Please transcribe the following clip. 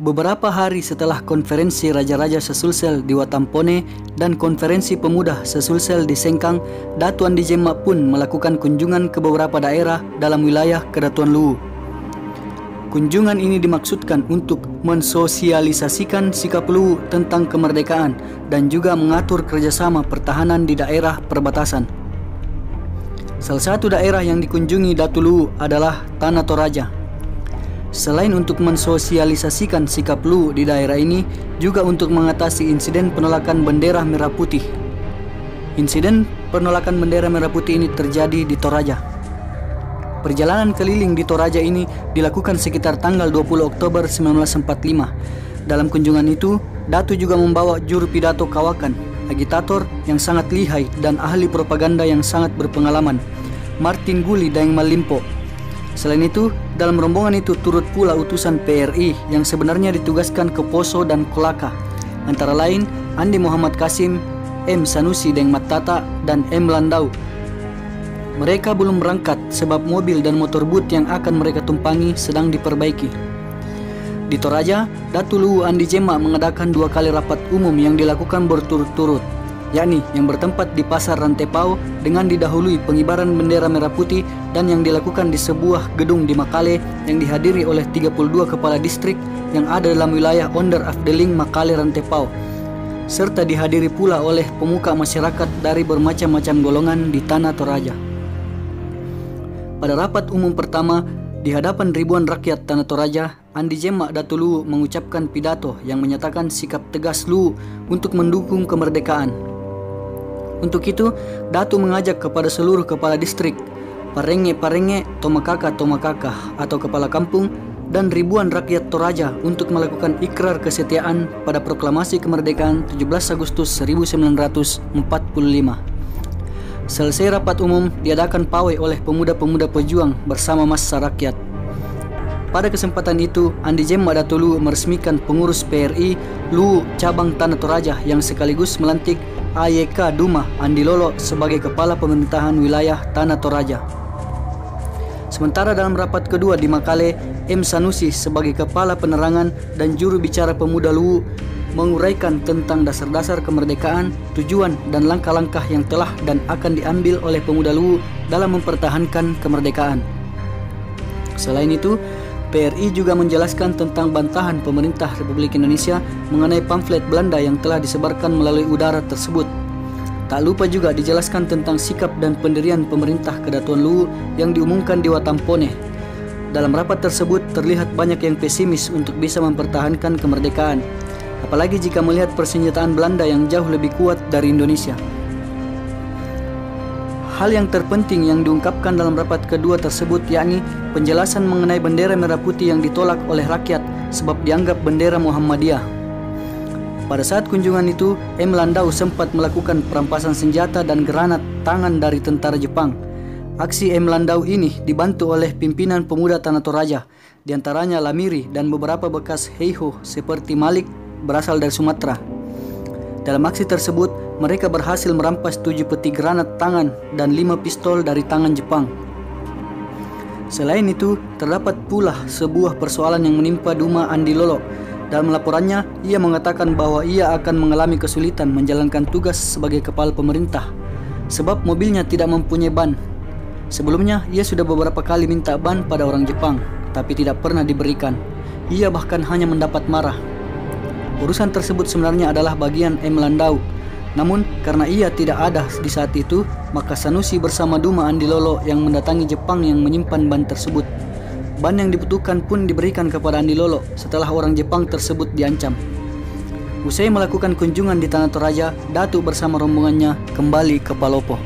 Beberapa hari setelah konferensi Raja-Raja Sesulsel di Watampone dan konferensi pemuda Sesulsel di Sengkang, Datu Andi Jemma pun melakukan kunjungan ke beberapa daerah dalam wilayah Kedatuan Luwu. Kunjungan ini dimaksudkan untuk mensosialisasikan sikap Luwu tentang kemerdekaan dan juga mengatur kerjasama pertahanan di daerah perbatasan. Salah satu daerah yang dikunjungi Datu Luwu adalah Tanah Toraja. Selain untuk mensosialisasikan sikap Luwu di daerah ini, juga untuk mengatasi insiden penolakan bendera merah putih. Insiden penolakan bendera merah putih ini terjadi di Toraja. Perjalanan keliling di Toraja ini dilakukan sekitar tanggal 20 Oktober 1945. Dalam kunjungan itu, Datu juga membawa juru pidato kawakan, agitator yang sangat lihai dan ahli propaganda yang sangat berpengalaman, Martin Guli Daeng Malimpo. Selain itu, dalam rombongan itu turut pula utusan PRI yang sebenarnya ditugaskan ke Poso dan Kolaka, antara lain Andi Muhammad Kasim, M. Sanusi Deng Matata, dan M. Landau. Mereka belum berangkat sebab mobil dan motor but yang akan mereka tumpangi sedang diperbaiki. Di Toraja, Datu Luwu Andi Jemma mengadakan 2 kali rapat umum yang dilakukan berturut-turut, yakni yang bertempat di Pasar Rantepao dengan didahului pengibaran bendera merah putih dan yang dilakukan di sebuah gedung di Makale yang dihadiri oleh 32 kepala distrik yang ada dalam wilayah Onder Afdeling Makale Rantepao, serta dihadiri pula oleh pemuka masyarakat dari bermacam-macam golongan di Tanah Toraja. Pada rapat umum pertama, di hadapan ribuan rakyat Tanah Toraja, Andi Jemma Datu Luwu mengucapkan pidato yang menyatakan sikap tegas Luwu untuk mendukung kemerdekaan. Untuk itu, Datu mengajak kepada seluruh kepala distrik, parenge-parenge, tomakaka-tomakaka atau kepala kampung, dan ribuan rakyat Toraja untuk melakukan ikrar kesetiaan pada proklamasi kemerdekaan 17 Agustus 1945. Selesai rapat umum, diadakan pawai oleh pemuda-pemuda pejuang bersama massa rakyat. Pada kesempatan itu, Andi Jemma Datu Luwu meresmikan pengurus PRI Luwu cabang Tanah Toraja yang sekaligus melantik AYK Duma Andi Lolo sebagai kepala pemerintahan wilayah Tanah Toraja. Sementara dalam rapat kedua di Makale, M. Sanusi sebagai kepala penerangan dan juru bicara pemuda Luwu menguraikan tentang dasar-dasar kemerdekaan, tujuan dan langkah-langkah yang telah dan akan diambil oleh pemuda Luwu dalam mempertahankan kemerdekaan. Selain itu, PRI juga menjelaskan tentang bantahan pemerintah Republik Indonesia mengenai pamflet Belanda yang telah disebarkan melalui udara tersebut. Tak lupa juga dijelaskan tentang sikap dan pendirian pemerintah Kedatuan Luwu yang diumumkan di Watampone. Dalam rapat tersebut terlihat banyak yang pesimis untuk bisa mempertahankan kemerdekaan, apalagi jika melihat persenjataan Belanda yang jauh lebih kuat dari Indonesia. Hal yang terpenting yang diungkapkan dalam rapat kedua tersebut yakni penjelasan mengenai bendera merah putih yang ditolak oleh rakyat sebab dianggap bendera Muhammadiyah. Pada saat kunjungan itu, M. Landau sempat melakukan perampasan senjata dan granat tangan dari tentara Jepang. Aksi M. Landau ini dibantu oleh pimpinan pemuda Tanah Toraja, diantaranya Lamiri dan beberapa bekas heiho seperti Malik berasal dari Sumatera. Dalam aksi tersebut, mereka berhasil merampas 7 peti granat tangan dan 5 pistol dari tangan Jepang. Selain itu, terdapat pula sebuah persoalan yang menimpa Duma Andi Lolo. Dalam laporannya, ia mengatakan bahwa ia akan mengalami kesulitan menjalankan tugas sebagai kepala pemerintah sebab mobilnya tidak mempunyai ban. Sebelumnya, ia sudah beberapa kali minta ban pada orang Jepang, tapi tidak pernah diberikan. Ia bahkan hanya mendapat marah. Urusan tersebut sebenarnya adalah bagian M. Landau. Namun karena ia tidak ada di saat itu, maka Sanusi bersama Duma Andi Lolo yang mendatangi Jepang yang menyimpan ban tersebut. Ban yang dibutuhkan pun diberikan kepada Andi Lolo setelah orang Jepang tersebut diancam. Usai melakukan kunjungan di Tanah Toraja, Datu bersama rombongannya kembali ke Palopo.